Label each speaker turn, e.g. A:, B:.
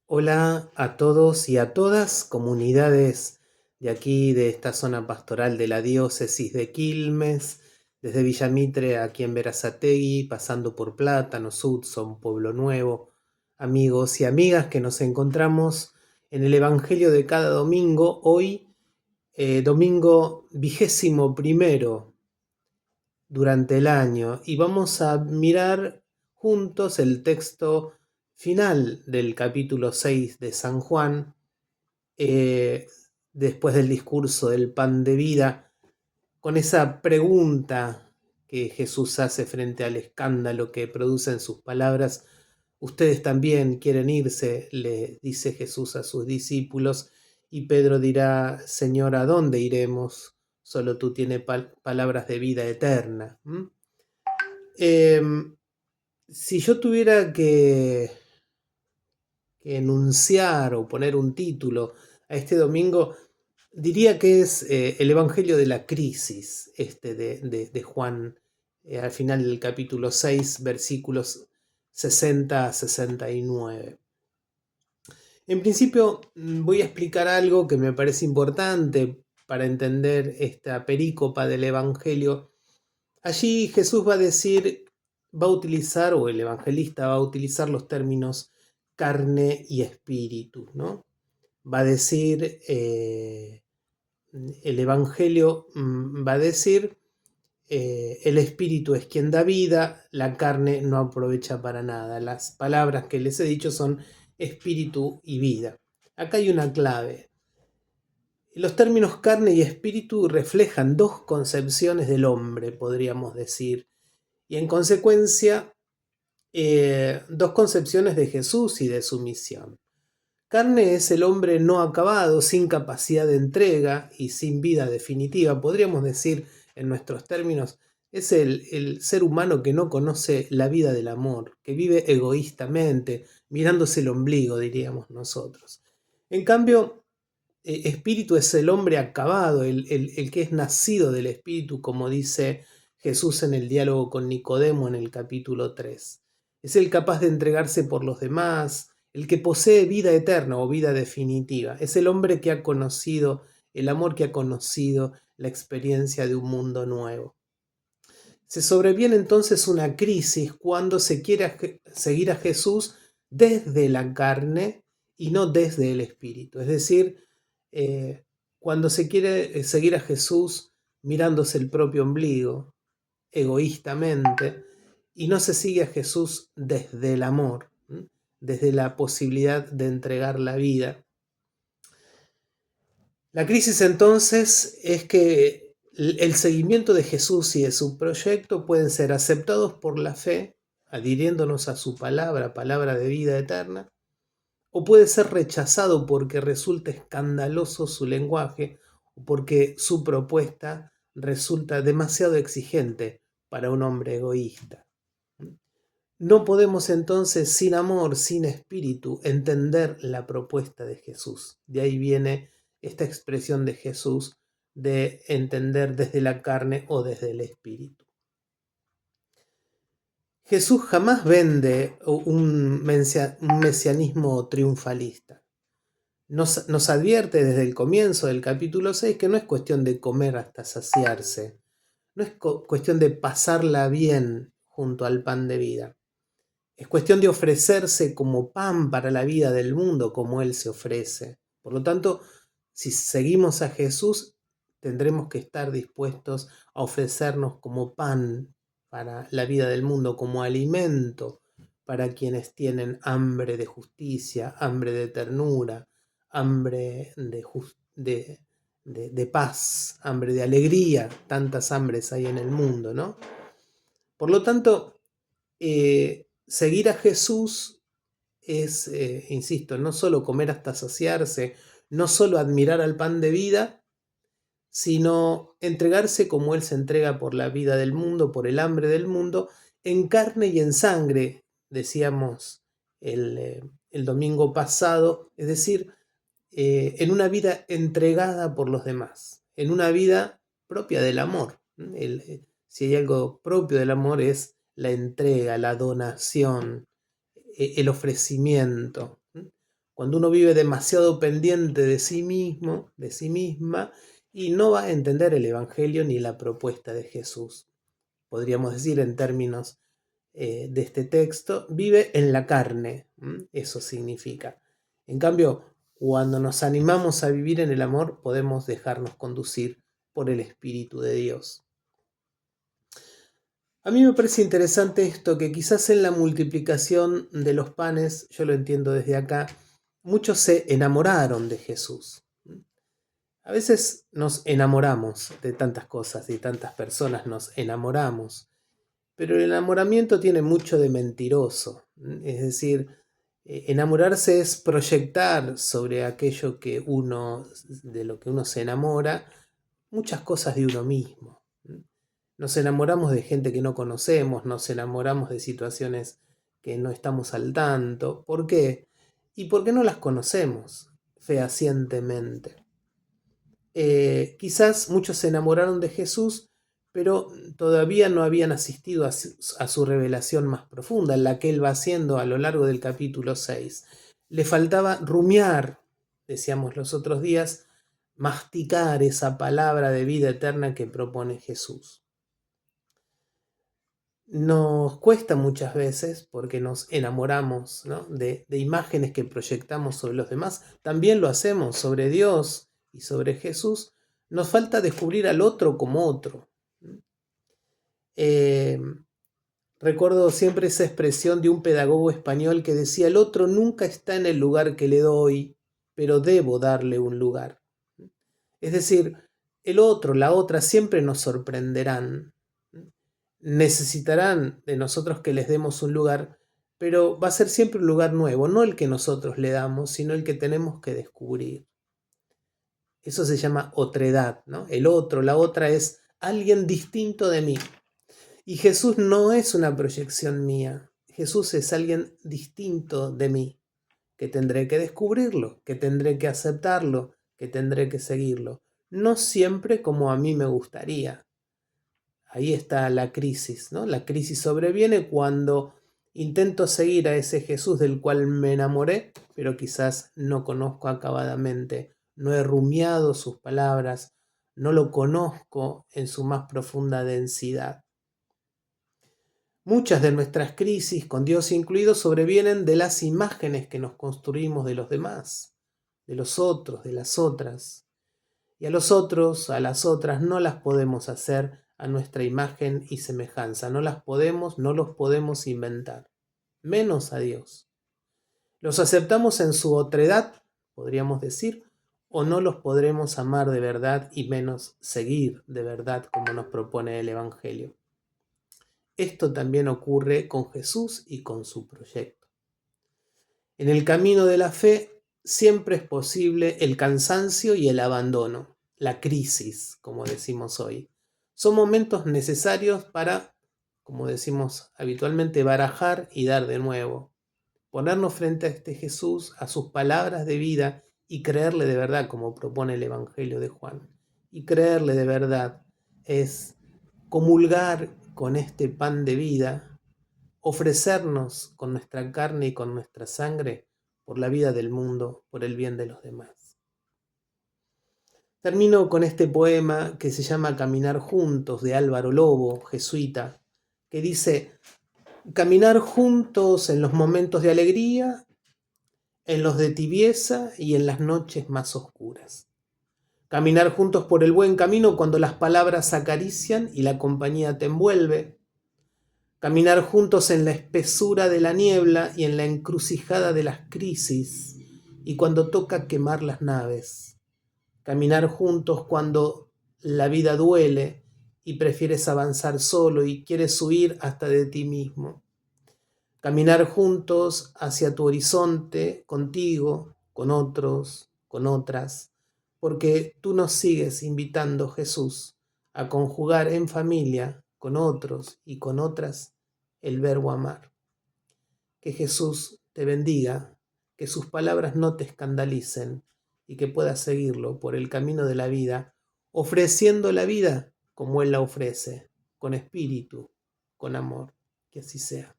A: Hola a todos y a todas, comunidades de aquí, de esta zona pastoral de la diócesis de Quilmes, desde Villamitre aquí en Berazategui, pasando por Plátano, Sudson, Pueblo Nuevo, amigos y amigas que nos encontramos en el Evangelio de cada domingo, hoy domingo 21 durante el año, y vamos a mirar juntos el texto final del capítulo 6 de San Juan, eh, después del discurso del pan de vida, con esa pregunta que Jesús hace frente al escándalo que producen sus palabras. Ustedes también quieren irse, le dice Jesús a sus discípulos, y Pedro dirá: Señor, ¿a dónde iremos? Solo tú tienes palabras de vida eterna. Em, si yo tuviera que enunciar o poner un título a este domingo, diría que es el Evangelio de la crisis, de Juan, al final del capítulo 6, versículos 60 a 69. En principio, voy a explicar algo que me parece importante para entender esta perícopa del Evangelio. Allí Jesús va a decir, va a utilizar, o el evangelista va a utilizar los términos carne y espíritu, ¿no? Va a decir, el Evangelio va a decir, el espíritu es quien da vida, la carne no aprovecha para nada. Las palabras que les he dicho son espíritu y vida. Acá hay una clave. Los términos carne y espíritu reflejan dos concepciones del hombre, podríamos decir, y en consecuencia, dos concepciones de Jesús y de su misión. Carne es el hombre no acabado, sin capacidad de entrega y sin vida definitiva. Podríamos decir, en nuestros términos, es el ser humano que no conoce la vida del amor, que vive egoístamente, mirándose el ombligo, diríamos nosotros. En cambio, espíritu es el hombre acabado, el que es nacido del espíritu, como dice Jesús en el diálogo con Nicodemo en el capítulo 3. Es el capaz de entregarse por los demás, el que posee vida eterna o vida definitiva. Es el hombre que ha conocido el amor, que ha conocido la experiencia de un mundo nuevo. Se sobreviene entonces una crisis cuando se quiere seguir a Jesús desde la carne y no desde el espíritu. Es decir, cuando se quiere seguir a Jesús mirándose el propio ombligo, egoístamente, y no se sigue a Jesús desde el amor, desde la posibilidad de entregar la vida. La crisis entonces es que el seguimiento de Jesús y de su proyecto pueden ser aceptados por la fe, adhiriéndonos a su palabra, palabra de vida eterna, o puede ser rechazado porque resulta escandaloso su lenguaje o porque su propuesta resulta demasiado exigente para un hombre egoísta. No podemos entonces, sin amor, sin espíritu, entender la propuesta de Jesús. De ahí viene esta expresión de Jesús de entender desde la carne o desde el espíritu. Jesús jamás vende un mesianismo triunfalista. Nos advierte desde el comienzo del capítulo 6 que no es cuestión de comer hasta saciarse, no es cuestión de pasarla bien junto al pan de vida. Es cuestión de ofrecerse como pan para la vida del mundo, como Él se ofrece. Por lo tanto, si seguimos a Jesús, tendremos que estar dispuestos a ofrecernos como pan para la vida del mundo, como alimento para quienes tienen hambre de justicia, hambre de ternura, hambre de paz, hambre de alegría. Tantas hambres hay en el mundo, ¿no? Por lo tanto, seguir a Jesús es, insisto, no solo comer hasta saciarse, no solo admirar al pan de vida, sino entregarse como Él se entrega por la vida del mundo, por el hambre del mundo, en carne y en sangre, decíamos el domingo pasado, es decir, en una vida entregada por los demás, en una vida propia del amor. Si hay algo propio del amor es la entrega, la donación, el ofrecimiento. cuando uno vive demasiado pendiente de sí mismo, de sí misma, y no va a entender el Evangelio ni la propuesta de Jesús. Podríamos decir en términos de este texto, vive en la carne, eso significa. En cambio, cuando nos animamos a vivir en el amor, podemos dejarnos conducir por el Espíritu de Dios. A mí me parece interesante esto, que quizás en la multiplicación de los panes, yo lo entiendo desde acá, muchos se enamoraron de Jesús. A veces nos enamoramos de tantas cosas, de tantas personas nos enamoramos, pero el enamoramiento tiene mucho de mentiroso. Es decir, enamorarse es proyectar sobre aquello que de lo que uno se enamora, muchas cosas de uno mismo. Nos enamoramos de gente que no conocemos, nos enamoramos de situaciones que no estamos al tanto. ¿Por qué? Y porque no las conocemos fehacientemente. Quizás muchos se enamoraron de Jesús, pero todavía no habían asistido a su revelación más profunda, en la que él va haciendo a lo largo del capítulo 6. Le faltaba rumiar, decíamos los otros días, masticar esa palabra de vida eterna que propone Jesús. Nos cuesta muchas veces porque nos enamoramos, ¿no?, de imágenes que proyectamos sobre los demás. También lo hacemos sobre Dios y sobre Jesús. Nos falta descubrir al otro como otro. Recuerdo siempre esa expresión de un pedagogo español que decía: el otro nunca está en el lugar que le doy, pero debo darle un lugar. Es decir, el otro, la otra siempre nos sorprenderán. Necesitarán de nosotros que les demos un lugar, pero va a ser siempre un lugar nuevo, no el que nosotros le damos, sino el que tenemos que descubrir. Eso se llama otredad, ¿no? El otro, la otra es alguien distinto de mí. Y Jesús no es una proyección mía. Jesús es alguien distinto de mí, que tendré que descubrirlo, que tendré que aceptarlo, que tendré que seguirlo. No siempre como a mí me gustaría. Ahí está la crisis, ¿no? La crisis sobreviene cuando intento seguir a ese Jesús del cual me enamoré, pero quizás no conozco acabadamente, no he rumiado sus palabras, no lo conozco en su más profunda densidad. Muchas de nuestras crisis, con Dios incluido, sobrevienen de las imágenes que nos construimos de los demás, de los otros, de las otras. Y a los otros, a las otras, no las podemos hacer a nuestra imagen y semejanza. No los podemos inventar. Menos a Dios. Los aceptamos en su otredad, podríamos decir, o no los podremos amar de verdad y menos seguir de verdad como nos propone el Evangelio. Esto también ocurre con Jesús y con su proyecto. En el camino de la fe siempre es posible el cansancio y el abandono, la crisis, como decimos hoy. Son momentos necesarios para, como decimos habitualmente, barajar y dar de nuevo. Ponernos frente a este Jesús, a sus palabras de vida y creerle de verdad, como propone el Evangelio de Juan. Y creerle de verdad es comulgar con este pan de vida, ofrecernos con nuestra carne y con nuestra sangre por la vida del mundo, por el bien de los demás. Termino con este poema que se llama Caminar juntos, de Álvaro Lobo, jesuita, que dice: caminar juntos en los momentos de alegría, en los de tibieza y en las noches más oscuras. Caminar juntos por el buen camino cuando las palabras acarician y la compañía te envuelve. Caminar juntos en la espesura de la niebla y en la encrucijada de las crisis y cuando toca quemar las naves. Caminar juntos cuando la vida duele y prefieres avanzar solo y quieres huir hasta de ti mismo. Caminar juntos hacia tu horizonte, contigo, con otros, con otras, porque tú nos sigues invitando, Jesús, a conjugar en familia, con otros y con otras, el verbo amar. Que Jesús te bendiga, que sus palabras no te escandalicen y que puedas seguirlo por el camino de la vida, ofreciendo la vida como Él la ofrece, con espíritu, con amor. Que así sea.